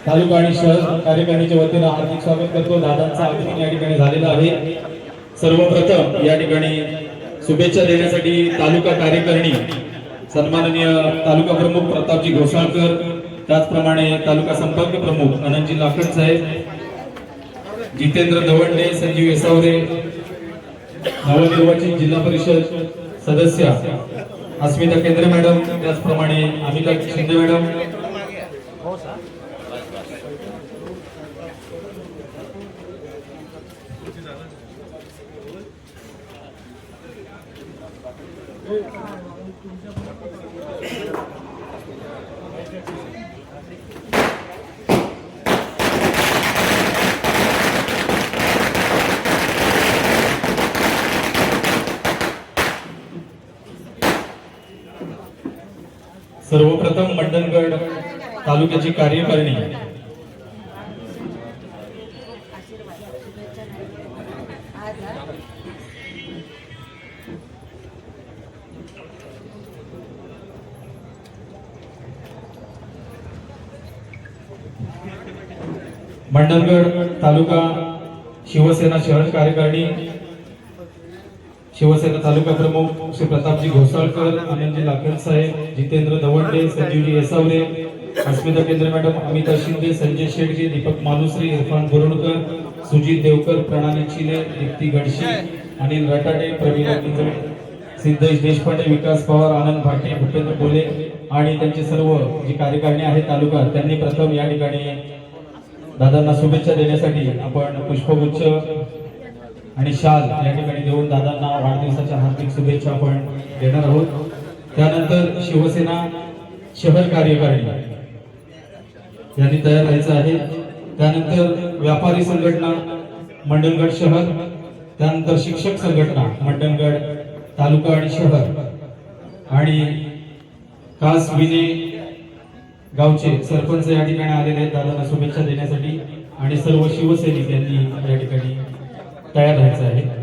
तालुका आणि शहर कार्यकारिणीच्या वतीनं हार्दिक स्वागत करतो। दादांचा आगमन या ठिकाणी झालेला आहे। सर्वप्रथम या ठिकाणी शुभेच्छा देण्यासाठी तालुका कार्यकारिणी सन्माननीय तालुका प्रमुख प्रतापजी घोसाळकर, त्याचप्रमाणे तालुका संपर्क प्रमुख आनंदजी लाखन साहेब, जितेंद्र दवंडे, संजीव येसावरे, नवनिर्वाचित जिल्हा परिषद सदस्य अस्मिता केंद्रे मॅडम, त्याचप्रमाणे अमिता शिंदे मॅडम, सर्वप्रथम मंडणगड तालुक्याची कार्यकारिणी मंडणगड तालुका शिवसेना शहर कार्यकारिणी शिवसेना तालुका प्रमुख श्री प्रतापजी घोसाळकर, आनंदजी लाखन साहेब, जितेंद्र दवंडे, संजीवजी येसावरे, अस्मिता केंद्रे मॅडम, अमिता शिंदे, संजय शेडगे, दीपक मालुसरे, इरफान बोरडकर, सुजित देवकर, प्रणाली चिले, दीप्ती गडशी, अनिल रटाटे, प्रवीणा पिंजळे, सिद्धेश देशपांडे, विकास पवार, आनंद भाटे, भूपेंद्र बोले आणि त्यांचे सर्व जी कार्यकारिणी आहे तालुका, त्यांनी प्रथम या ठिकाणी दादांना शुभेच्छा देण्यासाठी आपण पुष्पगुच्छ आणि शाल या ठिकाणी देऊन दादांना वाढदिवसाच्या हार्दिक शुभेच्छा आपण देणार आहोत। त्यानंतर शिवसेना शहर कार्यकारिणी यांनी तयार व्हायचं आहे। त्यानंतर व्यापारी संघटना मंडणगड शहर, त्यानंतर शिक्षक संघटना मंडणगड तालुका आणि शहर आणि खास विने गावचे सरपंच या ठिकाणी आलेले आहेत दादांना शुभेच्छा देण्यासाठी आणि सर्व शिवसैनिक यांनी या ठिकाणी तयार व्हायचं आहे।